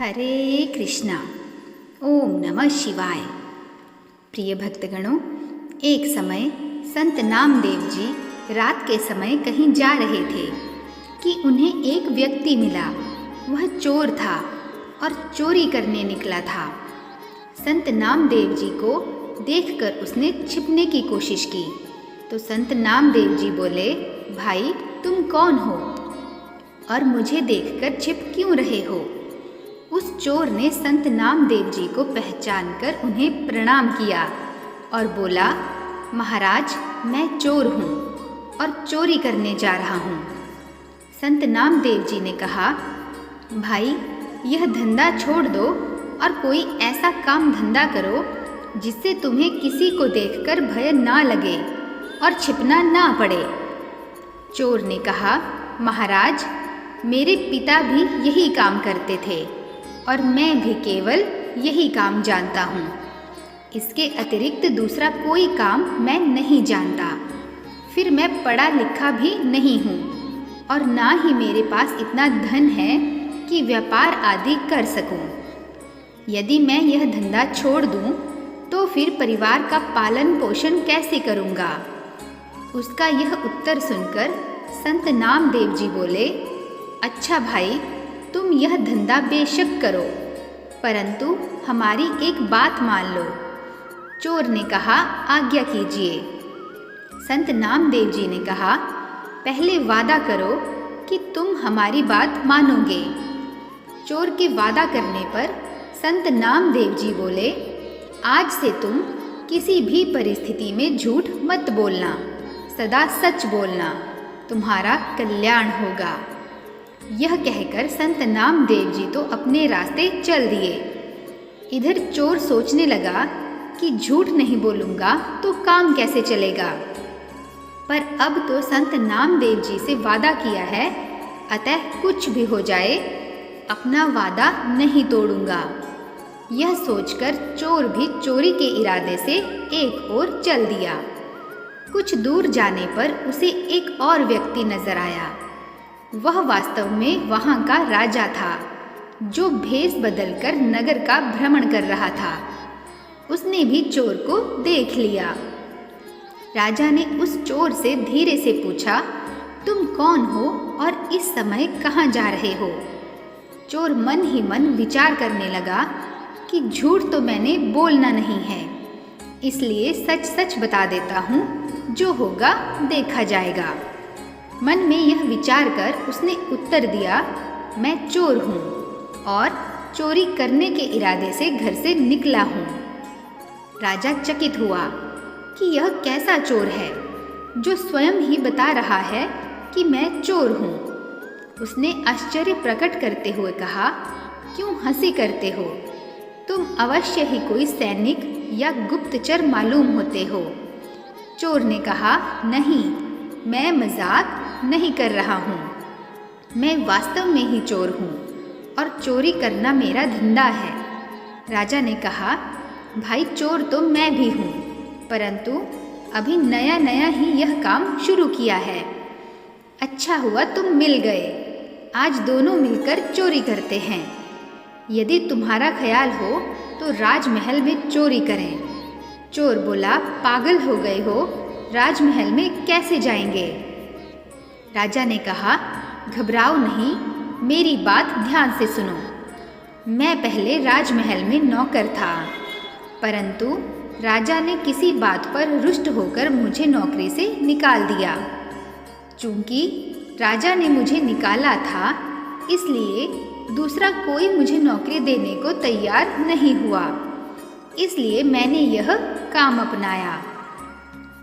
हरे कृष्णा। ओम नमः शिवाय। प्रिय भक्तगणों, एक समय संत नामदेव जी रात के समय कहीं जा रहे थे कि उन्हें एक व्यक्ति मिला। वह चोर था और चोरी करने निकला था। संत नामदेव जी को देखकर उसने छिपने की कोशिश की तो संत नामदेव जी बोले, भाई तुम कौन हो और मुझे देखकर छिप क्यों रहे हो? उस चोर ने संत नामदेव जी को पहचानकर उन्हें प्रणाम किया और बोला, महाराज मैं चोर हूँ और चोरी करने जा रहा हूँ। संत नामदेव जी ने कहा, भाई यह धंधा छोड़ दो और कोई ऐसा काम धंधा करो जिससे तुम्हें किसी को देखकर भय ना लगे और छिपना ना पड़े। चोर ने कहा, महाराज मेरे पिता भी यही काम करते थे और मैं भी केवल यही काम जानता हूँ। इसके अतिरिक्त दूसरा कोई काम मैं नहीं जानता। फिर मैं पढ़ा लिखा भी नहीं हूँ और ना ही मेरे पास इतना धन है कि व्यापार आदि कर सकूँ। यदि मैं यह धंधा छोड़ दूँ तो फिर परिवार का पालन पोषण कैसे करूँगा? उसका यह उत्तर सुनकर संत नामदेव जी बोले, अच्छा भाई तुम यह धंधा बेशक करो, परंतु हमारी एक बात मान लो। चोर ने कहा, आज्ञा कीजिए। संत नामदेव जी ने कहा, पहले वादा करो कि तुम हमारी बात मानोगे। चोर के वादा करने पर संत नामदेव जी बोले, आज से तुम किसी भी परिस्थिति में झूठ मत बोलना, सदा सच बोलना, तुम्हारा कल्याण होगा। यह कहकर संत नामदेव जी तो अपने रास्ते चल दिए। इधर चोर सोचने लगा कि झूठ नहीं बोलूँगा तो काम कैसे चलेगा, पर अब तो संत नामदेव जी से वादा किया है, अतः कुछ भी हो जाए अपना वादा नहीं तोड़ूंगा। यह सोचकर चोर भी चोरी के इरादे से एक ओर चल दिया। कुछ दूर जाने पर उसे एक और व्यक्ति नजर आया। वह वास्तव में वहाँ का राजा था, जो भेष बदलकर नगर का भ्रमण कर रहा था। उसने भी चोर को देख लिया। राजा ने उस चोर से धीरे से पूछा, तुम कौन हो और इस समय कहाँ जा रहे हो? चोर मन ही मन विचार करने लगा कि झूठ तो मैंने बोलना नहीं है, इसलिए सच सच बता देता हूँ, जो होगा देखा जाएगा। मन में यह विचार कर उसने उत्तर दिया, मैं चोर हूँ और चोरी करने के इरादे से घर से निकला हूँ। राजा चकित हुआ कि यह कैसा चोर है जो स्वयं ही बता रहा है कि मैं चोर हूँ। उसने आश्चर्य प्रकट करते हुए कहा, क्यों हंसी करते हो? तुम अवश्य ही कोई सैनिक या गुप्तचर मालूम होते हो। चोर ने कहा, नहीं, मैं मजाक नहीं कर रहा हूँ, मैं वास्तव में ही चोर हूँ और चोरी करना मेरा धंधा है। राजा ने कहा, भाई चोर तो मैं भी हूँ, परंतु अभी नया नया ही यह काम शुरू किया है। अच्छा हुआ तुम मिल गए, आज दोनों मिलकर चोरी करते हैं। यदि तुम्हारा ख्याल हो तो राजमहल में चोरी करें। चोर बोला, पागल हो गए हो, राजमहल में कैसे जाएंगे? राजा ने कहा, घबराओ नहीं, मेरी बात ध्यान से सुनो। मैं पहले राजमहल में नौकर था, परंतु राजा ने किसी बात पर रुष्ट होकर मुझे नौकरी से निकाल दिया। चूंकि राजा ने मुझे निकाला था, इसलिए दूसरा कोई मुझे नौकरी देने को तैयार नहीं हुआ, इसलिए मैंने यह काम अपनाया।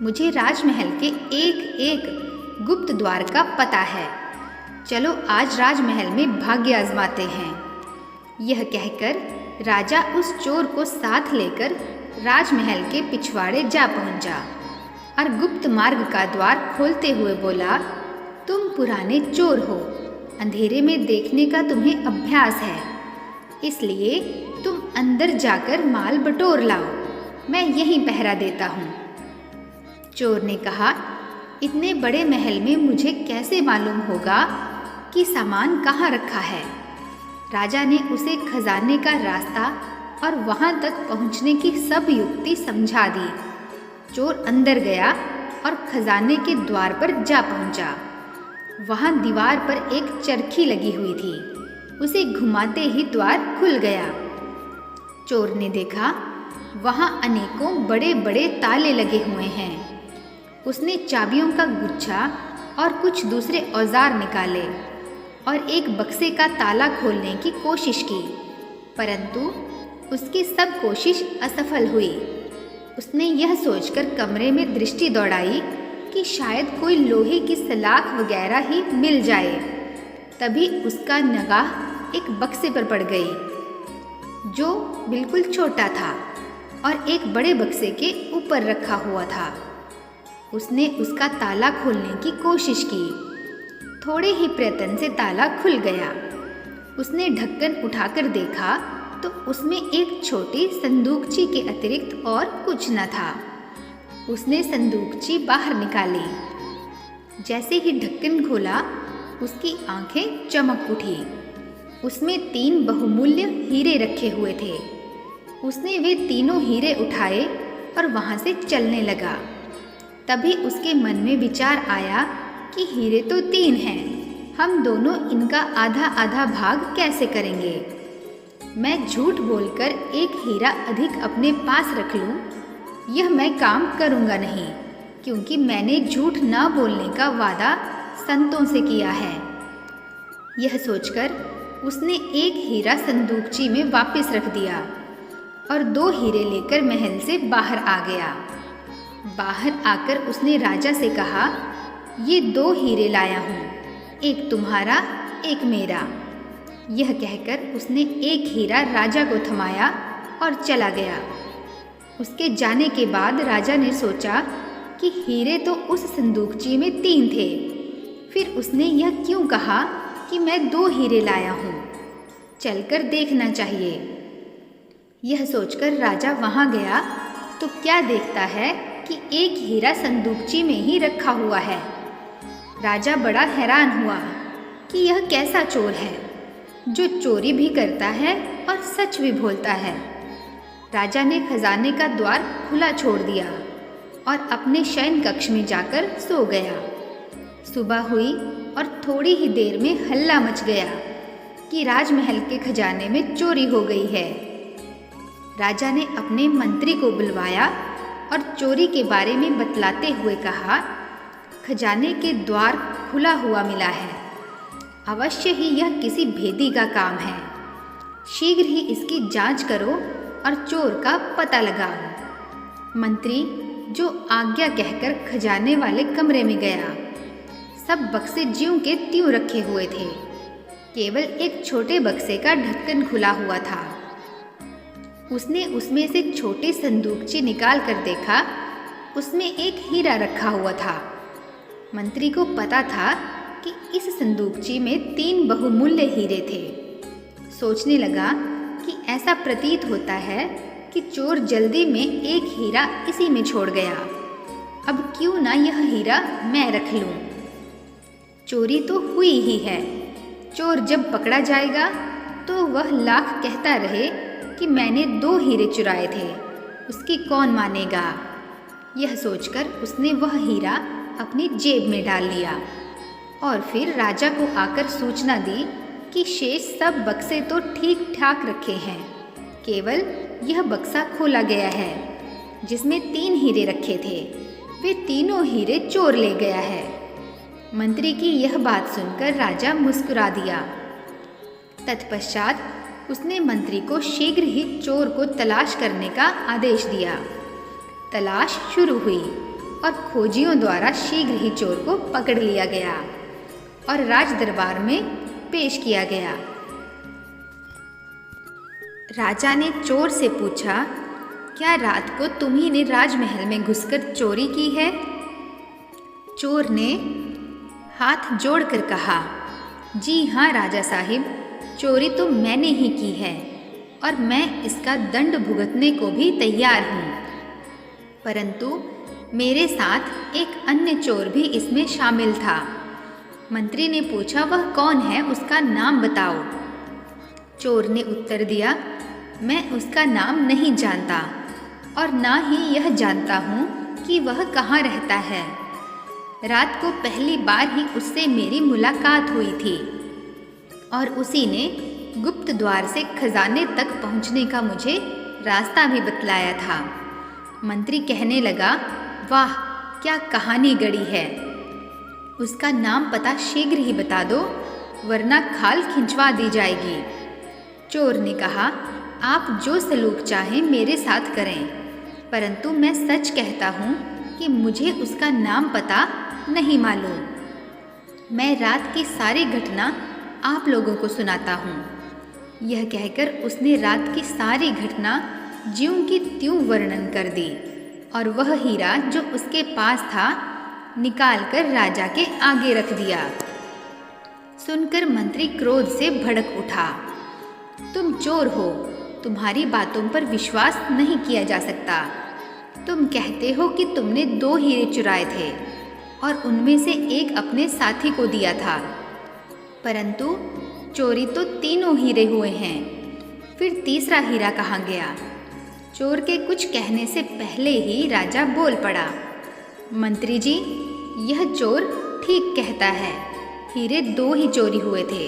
मुझे राजमहल के एक एक गुप्त द्वार का पता है। चलो आज राजमहल में भाग्य आजमाते हैं। यह कहकर राजा उस चोर को साथ लेकर राजमहल के पिछवाड़े जा पहुंचा और गुप्त मार्ग का द्वार खोलते हुए बोला, तुम पुराने चोर हो, अंधेरे में देखने का तुम्हें अभ्यास है, इसलिए तुम अंदर जाकर माल बटोर लाओ, मैं यहीं पहरा देता हूँ। चोर ने कहा, इतने बड़े महल में मुझे कैसे मालूम होगा कि सामान कहाँ रखा है? राजा ने उसे खजाने का रास्ता और वहां तक पहुंचने की सब युक्ति समझा दी। चोर अंदर गया और खजाने के द्वार पर जा पहुंचा। वहां दीवार पर एक चरखी लगी हुई थी। उसे घुमाते ही द्वार खुल गया। चोर ने देखा वहां अनेकों बड़े बड़े ताले लगे हुए हैं। उसने चाबियों का गुच्छा और कुछ दूसरे औजार निकाले और एक बक्से का ताला खोलने की कोशिश की, परंतु उसकी सब कोशिश असफल हुई। उसने यह सोचकर कमरे में दृष्टि दौड़ाई कि शायद कोई लोहे की सलाख वगैरह ही मिल जाए। तभी उसका निगाह एक बक्से पर पड़ गई जो बिल्कुल छोटा था और एक बड़े बक्से के ऊपर रखा हुआ था। उसने उसका ताला खोलने की कोशिश की। थोड़े ही प्रयत्न से ताला खुल गया। उसने ढक्कन उठाकर देखा तो उसमें एक छोटी संदूकची के अतिरिक्त और कुछ न था। उसने संदूकची बाहर निकाली। जैसे ही ढक्कन खोला उसकी आंखें चमक उठी। उसमें 3 बहुमूल्य हीरे रखे हुए थे। उसने वे तीनों हीरे उठाए और वहां से चलने लगा। तभी उसके मन में विचार आया कि हीरे तो 3 हैं, हम दोनों इनका आधा आधा भाग कैसे करेंगे। मैं झूठ बोलकर एक हीरा अधिक अपने पास रख लूं, यह मैं काम करूंगा नहीं, क्योंकि मैंने झूठ न बोलने का वादा संतों से किया है। यह सोचकर उसने एक हीरा संदूकची में वापस रख दिया और 2 हीरे लेकर महल से बाहर आ गया। बाहर आकर उसने राजा से कहा, ये 2 हीरे लाया हूँ, एक तुम्हारा एक मेरा। यह कहकर उसने एक हीरा राजा को थमाया और चला गया। उसके जाने के बाद राजा ने सोचा कि हीरे तो उस संदूकची में 3 थे, फिर उसने यह क्यों कहा कि मैं 2 हीरे लाया हूँ, चलकर देखना चाहिए। यह सोचकर राजा वहाँ गया तो क्या देखता है कि एक हीरा संदूकची में ही रखा हुआ है। राजा बड़ा हैरान हुआ कि यह कैसा चोर है जो चोरी भी करता है और सच भी बोलता है। राजा ने खजाने का द्वार खुला छोड़ दिया और अपने शयन कक्ष में जाकर सो गया। सुबह हुई और थोड़ी ही देर में हल्ला मच गया कि राजमहल के खजाने में चोरी हो गई है। राजा ने अपने मंत्री को बुलवाया और चोरी के बारे में बतलाते हुए कहा, खजाने के द्वार खुला हुआ मिला है। अवश्य ही यह किसी भेदी का काम है। शीघ्र ही इसकी जांच करो और चोर का पता लगाओ। मंत्री जो आज्ञा कहकर खजाने वाले कमरे में गया। सब बक्से ज्यों के त्यों रखे हुए थे। केवल एक छोटे बक्से का ढक्कन खुला हुआ था। उसने उसमें से छोटी संदूकची निकाल कर देखा, उसमें एक हीरा रखा हुआ था। मंत्री को पता था कि इस संदूकची में 3 बहुमूल्य हीरे थे। सोचने लगा कि ऐसा प्रतीत होता है कि चोर जल्दी में एक हीरा इसी में छोड़ गया। अब क्यों ना यह हीरा मैं रख लूं। चोरी तो हुई ही है। चोर जब पकड़ा जाएगा तो वह लाख कहता रहे कि मैंने 2 हीरे चुराए थे, उसकी कौन मानेगा। यह सोचकर उसने वह हीरा अपनी जेब में डाल लिया और फिर राजा को आकर सूचना दी कि शेष सब बक्से तो ठीक ठाक रखे हैं, केवल यह बक्सा खोला गया है जिसमें 3 हीरे रखे थे। वे तीनों हीरे चोर ले गया है। मंत्री की यह बात सुनकर राजा मुस्कुरा दिया। तत्पश्चात उसने मंत्री को शीघ्र ही चोर को तलाश करने का आदेश दिया। तलाश शुरू हुई और खोजियों द्वारा शीघ्र ही चोर को पकड़ लिया गया और राज दरबार में पेश किया गया। राजा ने चोर से पूछा, क्या रात को तुम्ही ने राजमहल में घुसकर चोरी की है? चोर ने हाथ जोड़कर कहा, जी हाँ राजा साहिब, चोरी तो मैंने ही की है और मैं इसका दंड भुगतने को भी तैयार हूँ, परंतु मेरे साथ एक अन्य चोर भी इसमें शामिल था। मंत्री ने पूछा, वह कौन है, उसका नाम बताओ। चोर ने उत्तर दिया, मैं उसका नाम नहीं जानता और ना ही यह जानता हूँ कि वह कहाँ रहता है। रात को पहली बार ही उससे मेरी मुलाकात हुई थी और उसी ने गुप्त द्वार से खजाने तक पहुँचने का मुझे रास्ता भी बतलाया था। मंत्री कहने लगा, वाह क्या कहानी गढ़ी है। उसका नाम पता शीघ्र ही बता दो, वरना खाल खिंचवा दी जाएगी। चोर ने कहा, आप जो सलूक चाहें मेरे साथ करें, परंतु मैं सच कहता हूँ कि मुझे उसका नाम पता नहीं मालूम। मैं रात की सारी घटना आप लोगों को सुनाता हूँ। यह कहकर उसने रात की सारी घटना ज्यों की त्यों वर्णन कर दी और वह हीरा जो उसके पास था निकालकर राजा के आगे रख दिया। सुनकर मंत्री क्रोध से भड़क उठा। तुम चोर हो, तुम्हारी बातों पर विश्वास नहीं किया जा सकता। तुम कहते हो कि तुमने 2 हीरे चुराए थे और उनमें से एक अपने साथी को दिया था, परंतु चोरी तो 3 हीरे हुए हैं। फिर तीसरा हीरा कहाँ गया? चोर के कुछ कहने से पहले ही राजा बोल पड़ा, मंत्री जी, यह चोर ठीक कहता है। हीरे 2 ही चोरी हुए थे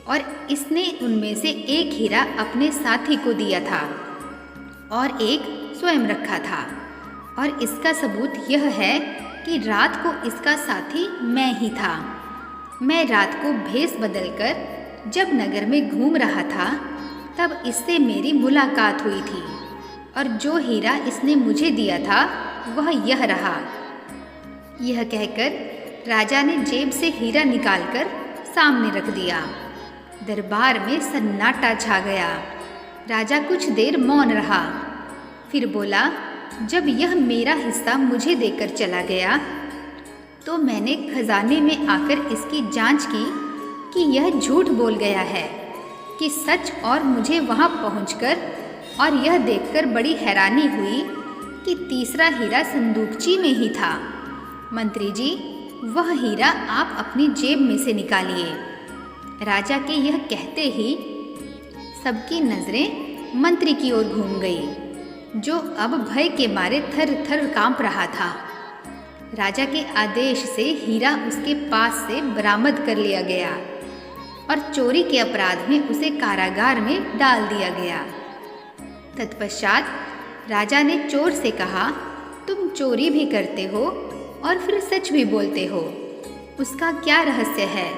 और इसने उनमें से एक हीरा अपने साथी को दिया था और एक स्वयं रखा था। और इसका सबूत यह है कि रात को इसका साथी मैं ही था। मैं रात को भेष बदलकर जब नगर में घूम रहा था तब इससे मेरी मुलाकात हुई थी और जो हीरा इसने मुझे दिया था वह यह रहा। यह कहकर राजा ने जेब से हीरा निकालकर सामने रख दिया। दरबार में सन्नाटा छा गया। राजा कुछ देर मौन रहा, फिर बोला, जब यह मेरा हिस्सा मुझे देकर चला गया तो मैंने खजाने में आकर इसकी जांच की कि यह झूठ बोल गया है कि सच, और मुझे वहां पहुंचकर और यह देखकर बड़ी हैरानी हुई कि तीसरा हीरा संदूकची में ही था। मंत्री जी, वह हीरा आप अपनी जेब में से निकालिए। राजा के यह कहते ही सबकी नजरें मंत्री की ओर घूम गई, जो अब भय के मारे थर थर कांप रहा था। राजा के आदेश से हीरा उसके पास से बरामद कर लिया गया और चोरी के अपराध में उसे कारागार में डाल दिया गया। तत्पश्चात राजा ने चोर से कहा, तुम चोरी भी करते हो और फिर सच भी बोलते हो, उसका क्या रहस्य है?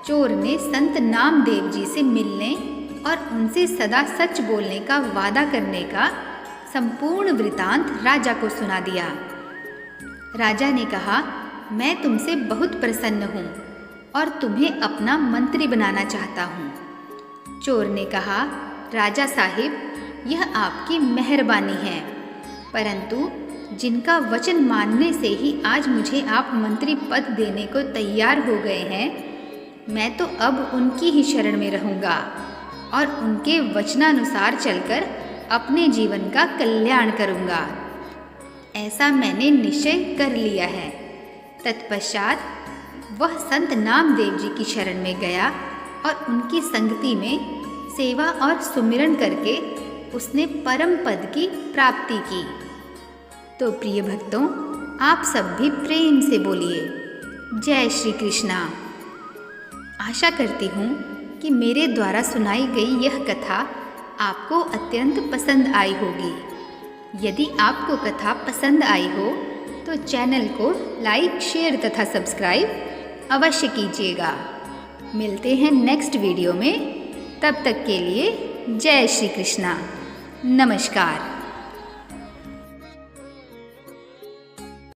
चोर ने संत नामदेव जी से मिलने और उनसे सदा सच बोलने का वादा करने का संपूर्ण वृतांत राजा को सुना दिया। राजा ने कहा, मैं तुमसे बहुत प्रसन्न हूँ और तुम्हें अपना मंत्री बनाना चाहता हूँ। चोर ने कहा, राजा साहिब, यह आपकी मेहरबानी है, परंतु जिनका वचन मानने से ही आज मुझे आप मंत्री पद देने को तैयार हो गए हैं, मैं तो अब उनकी ही शरण में रहूँगा और उनके वचनानुसार चलकर अपने जीवन का कल्याण करूँगा। ऐसा मैंने निश्चय कर लिया है। तत्पश्चात वह संत नामदेव जी की शरण में गया और उनकी संगति में सेवा और सुमिरन करके उसने परम पद की प्राप्ति की। तो प्रिय भक्तों, आप सब भी प्रेम से बोलिए, जय श्री कृष्णा। आशा करती हूँ कि मेरे द्वारा सुनाई गई यह कथा आपको अत्यंत पसंद आई होगी। यदि आपको कथा पसंद आई हो तो चैनल को लाइक, शेयर तथा सब्सक्राइब अवश्य कीजिएगा। मिलते हैं नेक्स्ट वीडियो में। तब तक के लिए जय श्री कृष्णा। नमस्कार।